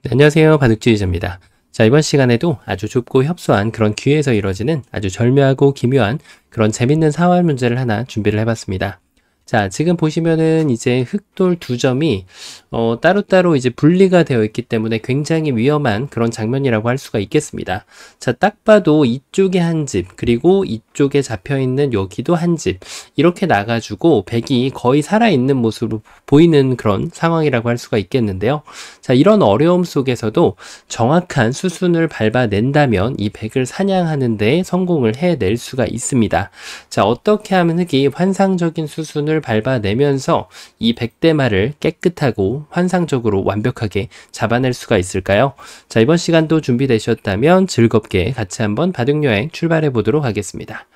네, 안녕하세요. 바둑주의자입니다. 자, 이번 시간에도 아주 좁고 협소한 그런 기회에서 이루어지는 아주 절묘하고 기묘한 그런 재밌는 사활 문제를 하나 준비를 해봤습니다. 자, 지금 보시면은 이제 흑돌 두 점이 따로따로 이제 분리가 되어 있기 때문에 굉장히 위험한 그런 장면이라고 할 수가 있겠습니다. 자, 딱 봐도 이쪽에 한 집, 그리고 이쪽에 잡혀 있는 여기도 한 집, 이렇게 나가지고 백이 거의 살아있는 모습으로 보이는 그런 상황이라고 할 수가 있겠는데요. 자, 이런 어려움 속에서도 정확한 수순을 밟아낸다면 이 백을 사냥하는 데 성공을 해낼 수가 있습니다. 자, 어떻게 하면 흑이 환상적인 수순을 밟아내면서 이 백대마를 깨끗하고 환상적으로 완벽하게 잡아낼 수가 있을까요? 자, 이번 시간도 준비되셨다면 즐겁게 같이 한번 바둑여행 출발해 보도록 하겠습니다.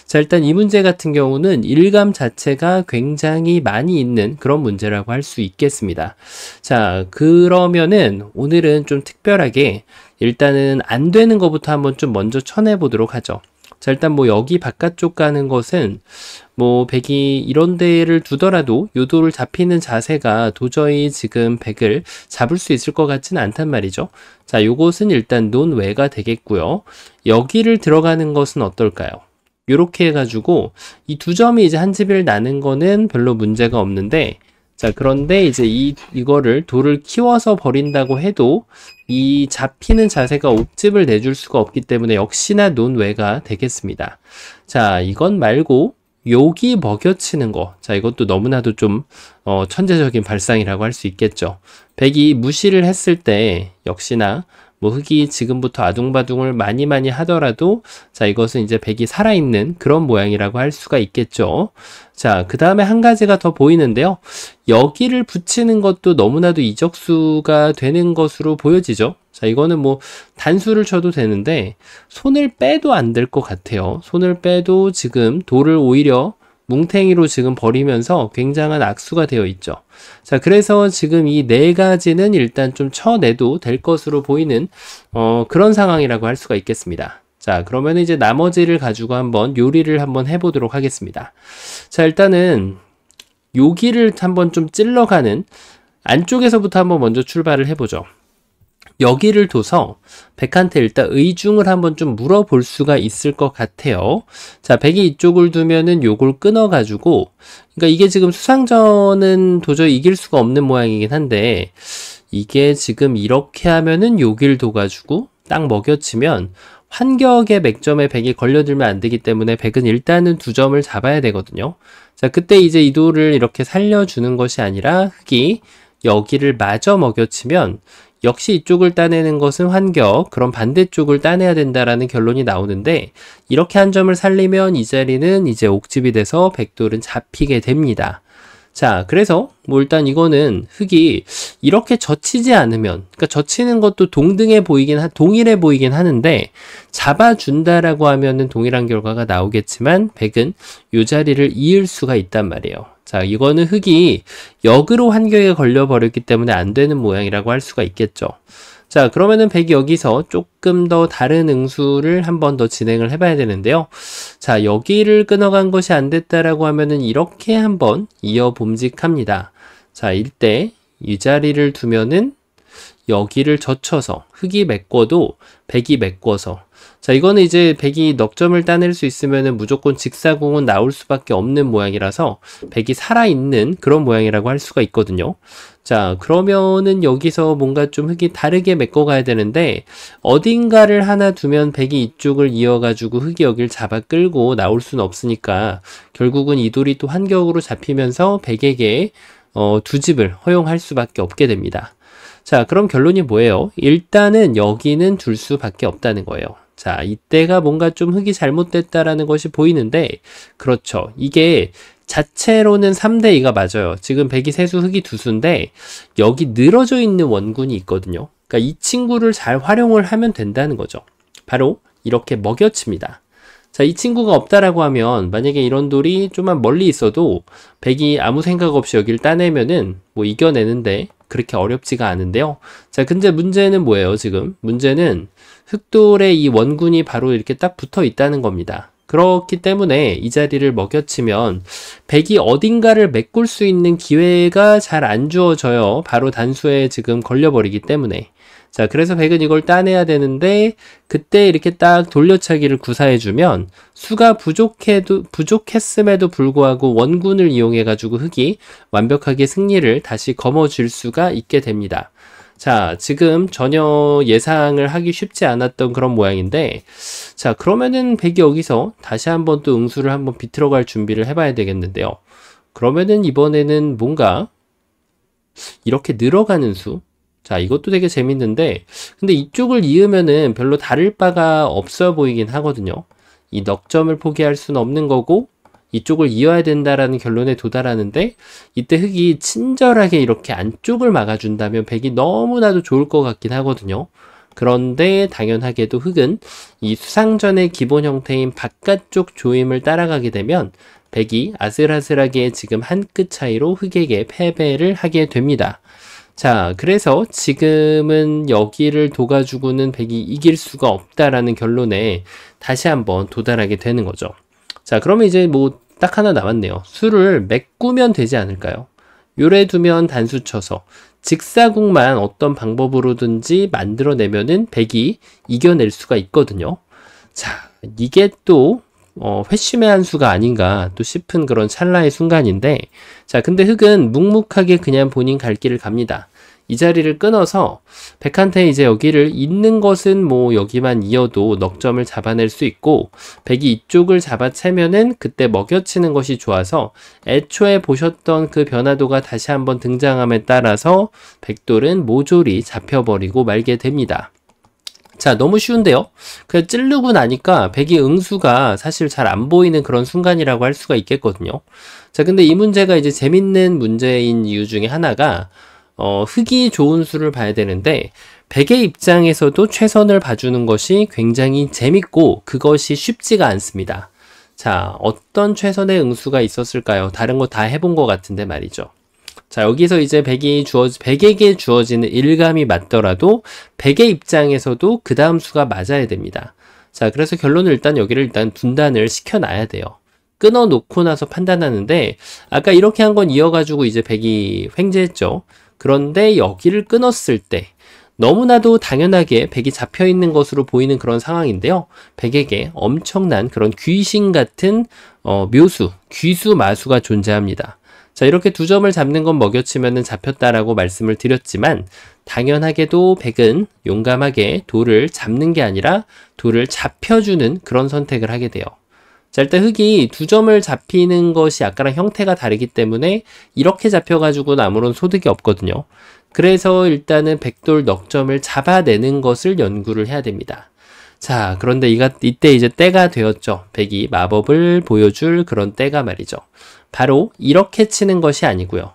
자, 일단 이 문제 같은 경우는 일감 자체가 굉장히 많이 있는 그런 문제라고 할 수 있겠습니다. 자, 그러면은 오늘은 좀 특별하게 일단은 안 되는 것부터 한번 좀 먼저 쳐내 보도록 하죠. 자, 일단 뭐 여기 바깥쪽 가는 것은 뭐 백이 이런 데를 두더라도 요도를 잡히는 자세가 도저히 지금 백을 잡을 수 있을 것 같지는 않단 말이죠. 자, 요것은 일단 논외가 되겠고요. 여기를 들어가는 것은 어떨까요? 요렇게 해가지고 이 두 점이 이제 한 집을 나는 거는 별로 문제가 없는데, 자, 그런데 이제 이거를 돌을 키워서 버린다고 해도 이 잡히는 자세가 옥집을 내줄 수가 없기 때문에 역시나 논외가 되겠습니다. 자, 이건 말고 여기 먹여치는 거. 자, 이것도 너무나도 좀 천재적인 발상이라고 할 수 있겠죠. 백이 무시를 했을 때 역시나 뭐 흑이 지금부터 아둥바둥을 많이 하더라도, 자, 이것은 이제 백이 살아있는 그런 모양이라고 할 수가 있겠죠. 자, 그 다음에 한 가지가 더 보이는데요. 여기를 붙이는 것도 너무나도 이적수가 되는 것으로 보여지죠. 자, 이거는 뭐 단수를 쳐도 되는데 손을 빼도 안 될 것 같아요. 손을 빼도 지금 돌을 오히려 뭉탱이로 지금 버리면서 굉장한 악수가 되어 있죠. 자, 그래서 지금 이 네 가지는 일단 좀 쳐내도 될 것으로 보이는 그런 상황이라고 할 수가 있겠습니다. 자, 그러면 이제 나머지를 가지고 한번 요리를 한번 해보도록 하겠습니다. 자, 일단은 여기를 한번 좀 찔러가는 안쪽에서부터 한번 먼저 출발을 해보죠. 여기를 둬서 백한테 일단 의중을 한번 좀 물어볼 수가 있을 것 같아요. 자, 백이 이쪽을 두면은 요걸 끊어가지고, 그러니까 이게 지금 수상전은 도저히 이길 수가 없는 모양이긴 한데, 이게 지금 이렇게 하면은 여길 둬가지고 딱 먹여치면 환격의 맥점에 백이 걸려들면 안 되기 때문에 백은 일단은 두 점을 잡아야 되거든요. 자, 그때 이제 이 돌을 이렇게 살려주는 것이 아니라 흑이 여기를 마저 먹여치면 역시 이쪽을 따내는 것은 환격, 그럼 반대쪽을 따내야 된다라는 결론이 나오는데, 이렇게 한 점을 살리면 이 자리는 이제 옥집이 돼서 백돌은 잡히게 됩니다. 자, 그래서 뭐 일단 이거는 흑이 이렇게 젖히지 않으면, 그러니까 젖히는 것도 동일해 보이긴 하는데, 잡아준다라고 하면은 동일한 결과가 나오겠지만 백은 이 자리를 이을 수가 있단 말이에요. 자, 이거는 흑이 역으로 환경에 걸려버렸기 때문에 안 되는 모양이라고 할 수가 있겠죠. 자, 그러면은 백이 여기서 조금 더 다른 응수를 한 번 더 진행을 해봐야 되는데요. 자, 여기를 끊어간 것이 안 됐다라고 하면은 이렇게 한번 이어봄직합니다. 자, 이때 이 자리를 두면은 여기를 젖혀서 흑이 메꿔도 백이 메꿔서, 자, 이거는 이제 백이 넉 점을 따낼 수 있으면은 무조건 직사공은 나올 수밖에 없는 모양이라서 백이 살아있는 그런 모양이라고 할 수가 있거든요. 자, 그러면은 여기서 뭔가 좀 흑이 다르게 메꿔가야 되는데, 어딘가를 하나 두면 백이 이쪽을 이어가지고 흑이 여기를 잡아 끌고 나올 수는 없으니까 결국은 이 돌이 또 환격으로 잡히면서 백에게 두 집을 허용할 수밖에 없게 됩니다. 자, 그럼 결론이 뭐예요? 일단은 여기는 둘 수밖에 없다는 거예요. 자, 이때가 뭔가 좀 흑이 잘못됐다라는 것이 보이는데, 그렇죠. 이게 자체로는 3대2가 맞아요. 지금 백이 세수, 흑이 두수인데 여기 늘어져 있는 원군이 있거든요. 그러니까 이 친구를 잘 활용을 하면 된다는 거죠. 바로 이렇게 먹여칩니다. 자, 이 친구가 없다라고 하면 만약에 이런 돌이 좀만 멀리 있어도 백이 아무 생각 없이 여기를 따내면은 뭐 이겨내는데 그렇게 어렵지가 않은데요. 자, 근데 문제는 뭐예요? 지금 문제는 흑돌의 이 원군이 바로 이렇게 딱 붙어 있다는 겁니다. 그렇기 때문에 이 자리를 먹여치면 백이 어딘가를 메꿀 수 있는 기회가 잘 안 주어져요. 바로 단수에 지금 걸려버리기 때문에. 자, 그래서 백은 이걸 따내야 되는데 그때 이렇게 딱 돌려차기를 구사해주면 수가 부족했음에도 불구하고 원군을 이용해가지고 흑이 완벽하게 승리를 다시 거머쥘 수가 있게 됩니다. 자, 지금 전혀 예상을 하기 쉽지 않았던 그런 모양인데, 자, 그러면은 백이 여기서 다시 한번 또 응수를 한번 비틀어갈 준비를 해봐야 되겠는데요. 그러면은 이번에는 뭔가 이렇게 늘어가는 수. 자, 이것도 되게 재밌는데, 근데 이쪽을 이으면은 별로 다를 바가 없어 보이긴 하거든요. 이 넉점을 포기할 수는 없는 거고, 이쪽을 이어야 된다라는 결론에 도달하는데, 이때 흑이 친절하게 이렇게 안쪽을 막아준다면 백이 너무나도 좋을 것 같긴 하거든요. 그런데 당연하게도 흑은 이 수상전의 기본 형태인 바깥쪽 조임을 따라가게 되면 백이 아슬아슬하게 지금 한 끗 차이로 흑에게 패배를 하게 됩니다. 자, 그래서 지금은 여기를 도가지고는 백이 이길 수가 없다라는 결론에 다시 한번 도달하게 되는 거죠. 자, 그러면 이제 뭐 딱 하나 남았네요. 수를 메꾸면 되지 않을까요? 요래 두면 단수 쳐서 직사국만 어떤 방법으로든지 만들어내면은 백이 이겨낼 수가 있거든요. 자, 이게 또 회심의 한 수가 아닌가 또 싶은 그런 찰나의 순간인데, 자, 근데 흑은 묵묵하게 그냥 본인 갈 길을 갑니다. 이 자리를 끊어서 백한테 이제 여기를 잇는 것은 뭐 여기만 이어도 넉점을 잡아낼 수 있고, 백이 이쪽을 잡아채면은 그때 먹여치는 것이 좋아서 애초에 보셨던 그 변화도가 다시 한번 등장함에 따라서 백돌은 모조리 잡혀버리고 말게 됩니다. 자, 너무 쉬운데요? 그냥 찌르고 나니까 백이 응수가 사실 잘 안 보이는 그런 순간이라고 할 수가 있겠거든요. 자, 근데 이 문제가 이제 재밌는 문제인 이유 중에 하나가 흑이 좋은 수를 봐야 되는데 백의 입장에서도 최선을 봐주는 것이 굉장히 재밌고 그것이 쉽지가 않습니다. 자, 어떤 최선의 응수가 있었을까요? 다른 거 다 해본 것 같은데 말이죠. 자, 여기서 이제 백에게 주어지는 일감이 맞더라도 백의 입장에서도 그 다음 수가 맞아야 됩니다. 자, 그래서 결론을 여기를 일단 분단을 시켜놔야 돼요. 끊어놓고 나서 판단하는데 아까 이렇게 한 건 이어가지고 이제 백이 횡재했죠. 그런데 여기를 끊었을 때 너무나도 당연하게 백이 잡혀있는 것으로 보이는 그런 상황인데요. 백에게 엄청난 그런 귀신 같은 묘수, 귀수 마수가 존재합니다. 자, 이렇게 두 점을 잡는 건 먹여치면은 잡혔다라고 말씀을 드렸지만 당연하게도 백은 용감하게 돌을 잡는 게 아니라 돌을 잡혀주는 그런 선택을 하게 돼요. 자, 일단 흑이 두 점을 잡히는 것이 아까랑 형태가 다르기 때문에 이렇게 잡혀가지고는 아무런 소득이 없거든요. 그래서 일단은 백돌 넉점을 잡아내는 것을 연구를 해야 됩니다. 자, 그런데 이때 이제 때가 되었죠. 백이 마법을 보여줄 그런 때가 말이죠. 바로 이렇게 치는 것이 아니고요.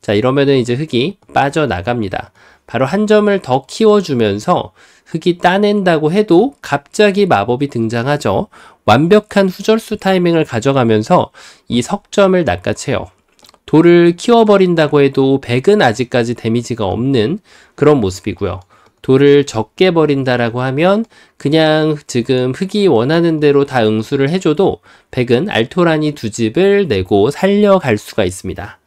자, 이러면은 이제 흑이 빠져나갑니다. 바로 한 점을 더 키워주면서 흑이 따낸다고 해도 갑자기 마법이 등장하죠. 완벽한 후절수 타이밍을 가져가면서 이 석점을 낚아채요. 돌을 키워버린다고 해도 백은 아직까지 데미지가 없는 그런 모습이고요. 돌을 적게 버린다라고 하면 그냥 지금 흑이 원하는 대로 다 응수를 해줘도 백은 알토란이 두 집을 내고 살려갈 수가 있습니다.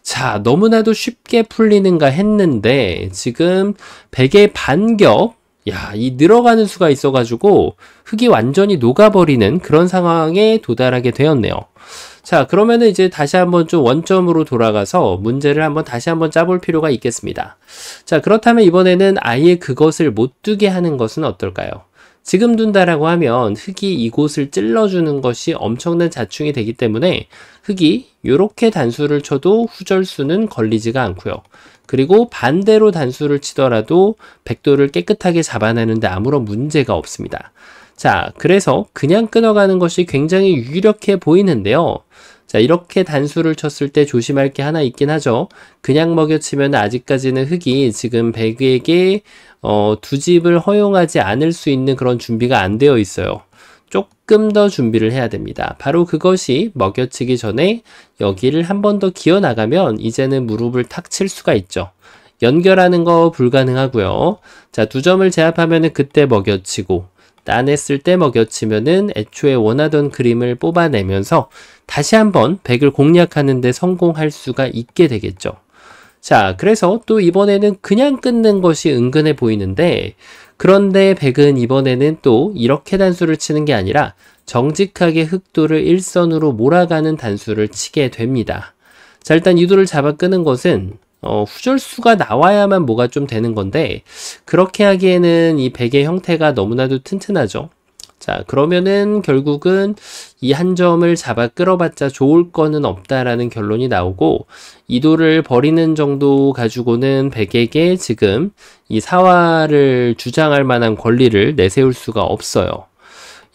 자, 너무나도 쉽게 풀리는가 했는데 지금 백의 반격, 야, 이 늘어가는 수가 있어가지고 흑이 완전히 녹아버리는 그런 상황에 도달하게 되었네요. 자, 그러면은 이제 다시 한번 좀 원점으로 돌아가서 문제를 한번 다시 한번 짜볼 필요가 있겠습니다. 자, 그렇다면 이번에는 아예 그것을 못 두게 하는 것은 어떨까요? 지금 둔다라고 하면 흑이 이곳을 찔러주는 것이 엄청난 자충이 되기 때문에 흑이 이렇게 단수를 쳐도 후절수는 걸리지가 않고요. 그리고 반대로 단수를 치더라도 백돌을 깨끗하게 잡아내는데 아무런 문제가 없습니다. 자, 그래서 그냥 끊어가는 것이 굉장히 유력해 보이는데요. 자, 이렇게 단수를 쳤을 때 조심할 게 하나 있긴 하죠. 그냥 먹여치면 아직까지는 흑이 지금 백에게 두 집을 허용하지 않을 수 있는 그런 준비가 안 되어 있어요. 조금 더 준비를 해야 됩니다. 바로 그것이 먹여치기 전에 여기를 한 번 더 기어 나가면 이제는 무릎을 탁 칠 수가 있죠. 연결하는 거 불가능하고요. 자, 두 점을 제압하면은 그때 먹여치고 따냈을 때 먹여치면은 애초에 원하던 그림을 뽑아내면서 다시 한번 백을 공략하는 데 성공할 수가 있게 되겠죠. 자, 그래서 또 이번에는 그냥 끊는 것이 은근해 보이는데, 그런데 백은 이번에는 또 이렇게 단수를 치는 게 아니라 정직하게 흑도를 일선으로 몰아가는 단수를 치게 됩니다. 자, 일단 유도를 잡아 끄는 것은 후절수가 나와야만 뭐가 좀 되는 건데, 그렇게 하기에는 이 백의 형태가 너무나도 튼튼하죠. 자, 그러면은 결국은 이 한 점을 잡아 끌어봤자 좋을 거는 없다라는 결론이 나오고, 이도를 버리는 정도 가지고는 백에게 지금 이 사활을 주장할 만한 권리를 내세울 수가 없어요.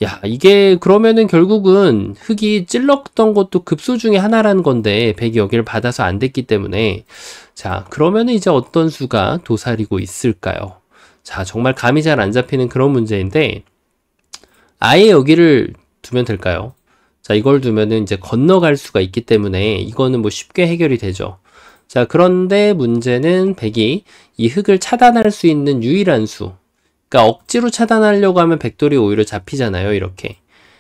야, 이게 그러면은 결국은 흑이 찔렀던 것도 급소 중에 하나라는 건데 백이 여기를 받아서 안 됐기 때문에, 자, 그러면은 이제 어떤 수가 도사리고 있을까요? 자, 정말 감이 잘 안 잡히는 그런 문제인데, 아예 여기를 두면 될까요? 자, 이걸 두면은 이제 건너갈 수가 있기 때문에 이거는 뭐 쉽게 해결이 되죠. 자, 그런데 문제는 백이 이 흑을 차단할 수 있는 유일한 수, 그러니까 억지로 차단하려고 하면 백돌이 오히려 잡히잖아요, 이렇게.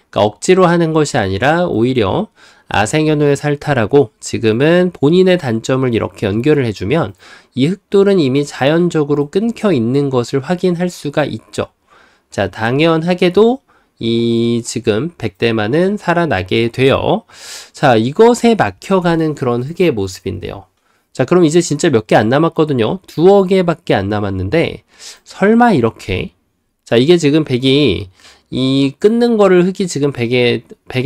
그러니까 억지로 하는 것이 아니라 오히려 아생연호의 살타라고 지금은 본인의 단점을 이렇게 연결을 해주면 이 흑돌은 이미 자연적으로 끊겨 있는 것을 확인할 수가 있죠. 자, 당연하게도 이 지금 백대만은 살아나게 돼요. 자, 이것에 막혀가는 그런 흑의 모습인데요. 자, 그럼 이제 진짜 몇 개 안 남았거든요. 두어 개밖에 안 남았는데, 설마 이렇게. 자, 이게 지금 백이 이 끊는 거를 흑이 지금 백의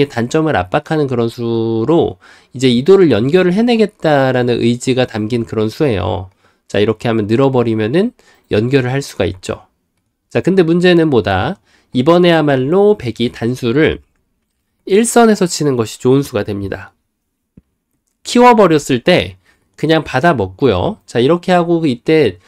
단점을 압박하는 그런 수로 이제 이도를 연결을 해내겠다라는 의지가 담긴 그런 수예요. 자, 이렇게 하면 늘어버리면은 연결을 할 수가 있죠. 자, 근데 문제는 뭐다? 이번에야말로 백이 단수를 일선에서 치는 것이 좋은 수가 됩니다. 키워버렸을 때 그냥 받아 먹고요. 자, 이렇게 하고 이때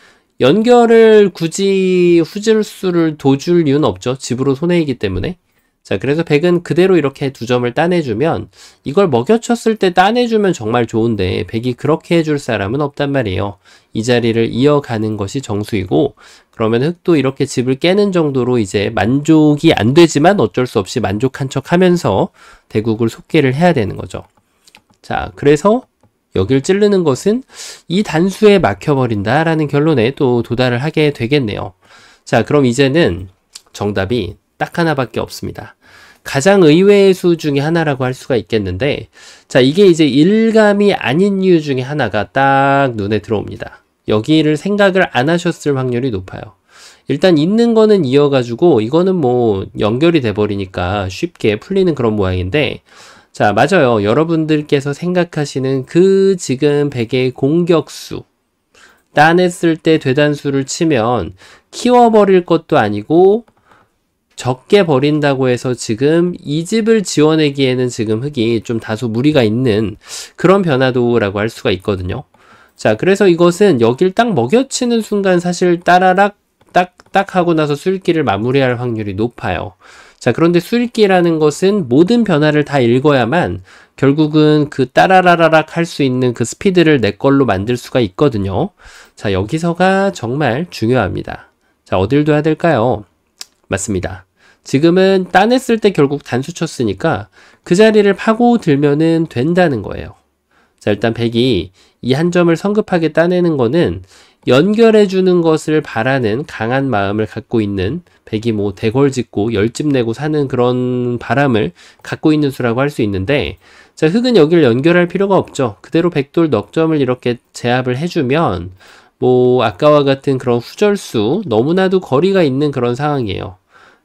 연결을 굳이 후질수를 둬줄 이유는 없죠. 집으로 손해이기 때문에. 자, 그래서 백은 그대로 이렇게 두 점을 따내주면, 이걸 먹여쳤을 때 따내주면 정말 좋은데 백이 그렇게 해줄 사람은 없단 말이에요. 이 자리를 이어가는 것이 정수이고, 그러면 흑도 이렇게 집을 깨는 정도로 이제 만족이 안 되지만 어쩔 수 없이 만족한 척 하면서 대국을 속개를 해야 되는 거죠. 자, 그래서 여길 찌르는 것은 이 단수에 막혀버린다라는 결론에 또 도달을 하게 되겠네요. 자, 그럼 이제는 정답이 딱 하나밖에 없습니다. 가장 의외의 수 중에 하나라고 할 수가 있겠는데, 자, 이게 이제 일감이 아닌 이유 중에 하나가 딱 눈에 들어옵니다. 여기를 생각을 안 하셨을 확률이 높아요. 일단 있는 거는 이어가지고 이거는 뭐 연결이 돼버리니까 쉽게 풀리는 그런 모양인데, 자, 맞아요. 여러분들께서 생각하시는 그 지금 백의 공격수, 따냈을 때 되단수를 치면 키워버릴 것도 아니고 적게 버린다고 해서 지금 이 집을 지워내기에는 지금 흑이 좀 다소 무리가 있는 그런 변화도라고 할 수가 있거든요. 자, 그래서 이것은 여길 딱 먹여치는 순간 사실 따라락 딱 하고 나서 수읽기를 마무리할 확률이 높아요. 자, 그런데 수읽기라는 것은 모든 변화를 다 읽어야만 결국은 그 따라라라락 할 수 있는 그 스피드를 내 걸로 만들 수가 있거든요. 자, 여기서가 정말 중요합니다. 자, 어딜 둬야 될까요? 맞습니다. 지금은 따냈을 때 결국 단수 쳤으니까 그 자리를 파고들면은 된다는 거예요. 자, 일단 백이 이 한 점을 성급하게 따내는 거는 연결해주는 것을 바라는 강한 마음을 갖고 있는, 백이 뭐 대궐 짓고 열집 내고 사는 그런 바람을 갖고 있는 수라고 할 수 있는데, 자, 흑은 여기를 연결할 필요가 없죠. 그대로 백돌 넉점을 이렇게 제압을 해주면 뭐 아까와 같은 그런 후절수 너무나도 거리가 있는 그런 상황이에요.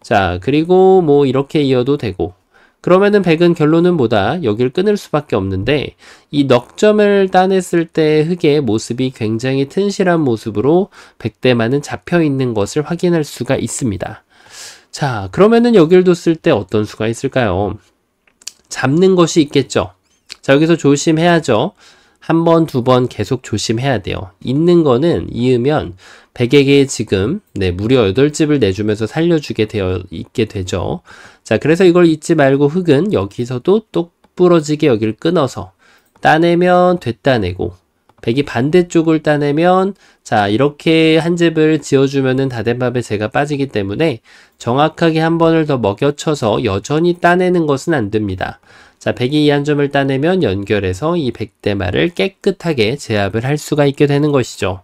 자, 그리고 뭐 이렇게 이어도 되고, 그러면은 백은 결론은 뭐다? 여길 끊을 수밖에 없는데, 이 넉점을 따냈을 때 흑의 모습이 굉장히 튼실한 모습으로 백대만은 잡혀 있는 것을 확인할 수가 있습니다. 자, 그러면은 여길 뒀을 때 어떤 수가 있을까요? 잡는 것이 있겠죠. 자, 여기서 조심해야죠. 한 번, 두 번 계속 조심해야 돼요. 있는 거는 이으면 백에게 지금 무려 8집을 내주면서 살려주게 되어 있게 되죠. 자, 그래서 이걸 잊지 말고 흑은 여기서도 똑 부러지게 여기를 끊어서 따내면 됐다 내고, 백이 반대쪽을 따내면 자 이렇게 한 집을 지어주면은 다 된 밥에 재가 빠지기 때문에 정확하게 한 번을 더 먹여쳐서 여전히 따내는 것은 안 됩니다. 자, 백이 이 한 점을 따내면 연결해서 이 백대마를 깨끗하게 제압을 할 수가 있게 되는 것이죠.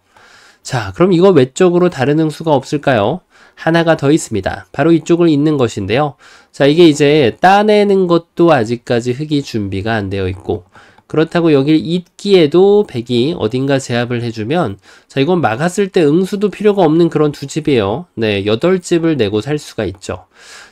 자, 그럼 이거 외적으로 다른 응수가 없을까요? 하나가 더 있습니다. 바로 이쪽을 잇는 것인데요. 자, 이게 이제 따내는 것도 아직까지 흙이 준비가 안 되어 있고, 그렇다고 여길 잇기에도 백이 어딘가 제압을 해주면, 자, 이건 막았을 때 응수도 필요가 없는 그런 두 집이에요. 네, 8집을 내고 살 수가 있죠.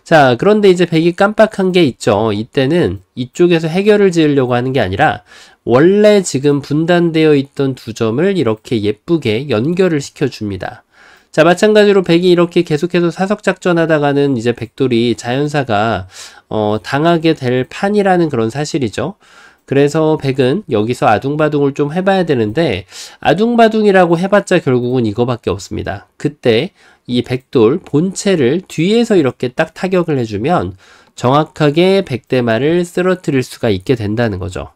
자, 그런데 이제 백이 깜빡한 게 있죠. 이때는 이쪽에서 해결을 지으려고 하는 게 아니라, 원래 지금 분단되어 있던 두 점을 이렇게 예쁘게 연결을 시켜줍니다. 자, 마찬가지로 백이 이렇게 계속해서 사석작전 하다가는 이제 백돌이 자연사가, 당하게 될 판이라는 그런 사실이죠. 그래서 백은 여기서 아둥바둥을 좀 해봐야 되는데 아둥바둥이라고 해봤자 결국은 이거밖에 없습니다. 그때 이 백돌 본체를 뒤에서 이렇게 딱 타격을 해주면 정확하게 백대마를 쓰러뜨릴 수가 있게 된다는 거죠.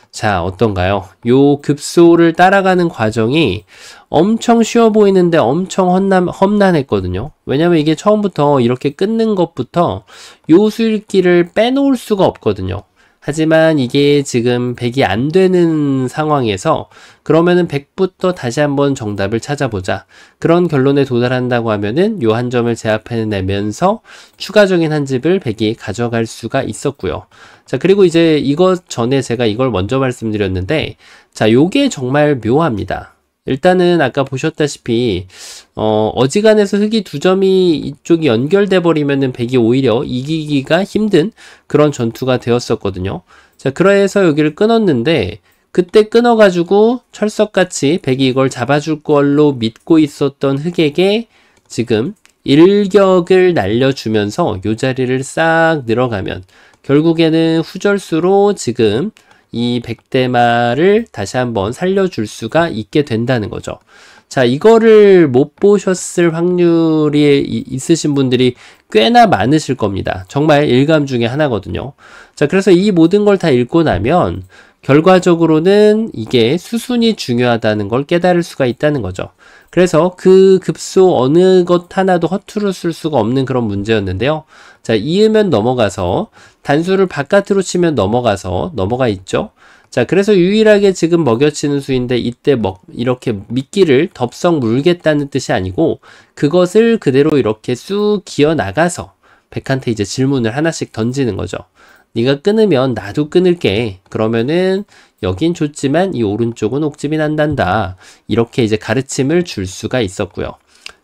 자, 어떤가요? 요 급소를 따라가는 과정이 엄청 쉬워 보이는데 엄청 험난했거든요. 왜냐면 이게 처음부터 이렇게 끊는 것부터 요 수일기를 빼놓을 수가 없거든요. 하지만 이게 지금 100이 안 되는 상황에서 그러면은 100부터 다시 한번 정답을 찾아보자. 그런 결론에 도달한다고 하면은 요 한 점을 제압해내면서 추가적인 한 집을 100이 가져갈 수가 있었고요. 자, 그리고 이제 이것 전에 제가 이걸 먼저 말씀드렸는데 자, 요게 정말 묘합니다. 일단은 아까 보셨다시피 어지간해서 흙이 두 점이 이쪽이 연결돼 버리면은 백이 오히려 이기기가 힘든 그런 전투가 되었었거든요. 자, 그래서 여기를 끊었는데 그때 끊어가지고 철석같이 백이 이걸 잡아줄 걸로 믿고 있었던 흙에게 지금 일격을 날려주면서 요 자리를 싹 늘어가면 결국에는 후절수로 지금 이 백대마를 다시 한번 살려줄 수가 있게 된다는 거죠. 자, 이거를 못 보셨을 확률이 있으신 분들이 꽤나 많으실 겁니다. 정말 일감 중에 하나거든요. 자, 그래서 이 모든 걸 다 읽고 나면 결과적으로는 이게 수순이 중요하다는 걸 깨달을 수가 있다는 거죠. 그래서 그 급소 어느 것 하나도 허투루 쓸 수가 없는 그런 문제였는데요. 자, 이으면 넘어가서 단수를 바깥으로 치면 넘어가 있죠. 자, 그래서 유일하게 지금 먹여치는 수인데 이때 이렇게 미끼를 덥석 물겠다는 뜻이 아니고 그것을 그대로 이렇게 쑥 기어 나가서 백한테 이제 질문을 하나씩 던지는 거죠. 네가 끊으면 나도 끊을게. 그러면은 여긴 좋지만 이 오른쪽은 옥집이 난단다. 이렇게 이제 가르침을 줄 수가 있었고요.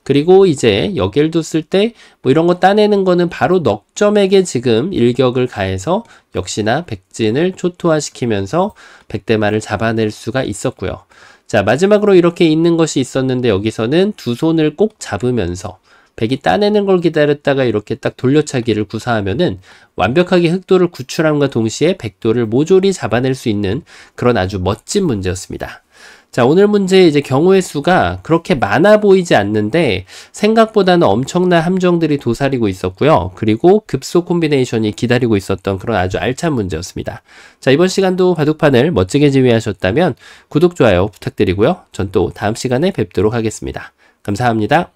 그리고 이제 여길 뒀을 때 뭐 이런 거 따내는 거는 바로 넉점에게 지금 일격을 가해서 역시나 백진을 초토화시키면서 백대마를 잡아낼 수가 있었고요. 자, 마지막으로 이렇게 있는 것이 있었는데 여기서는 두 손을 꼭 잡으면서 백이 따내는 걸 기다렸다가 이렇게 딱 돌려차기를 구사하면은 완벽하게 흑도를 구출함과 동시에 백도를 모조리 잡아낼 수 있는 그런 아주 멋진 문제였습니다. 자, 오늘 문제의 이제 경우의 수가 그렇게 많아 보이지 않는데 생각보다는 엄청난 함정들이 도사리고 있었고요. 그리고 급소 콤비네이션이 기다리고 있었던 그런 아주 알찬 문제였습니다. 자, 이번 시간도 바둑판을 멋지게 지휘하셨다면 구독, 좋아요 부탁드리고요. 전 또 다음 시간에 뵙도록 하겠습니다. 감사합니다.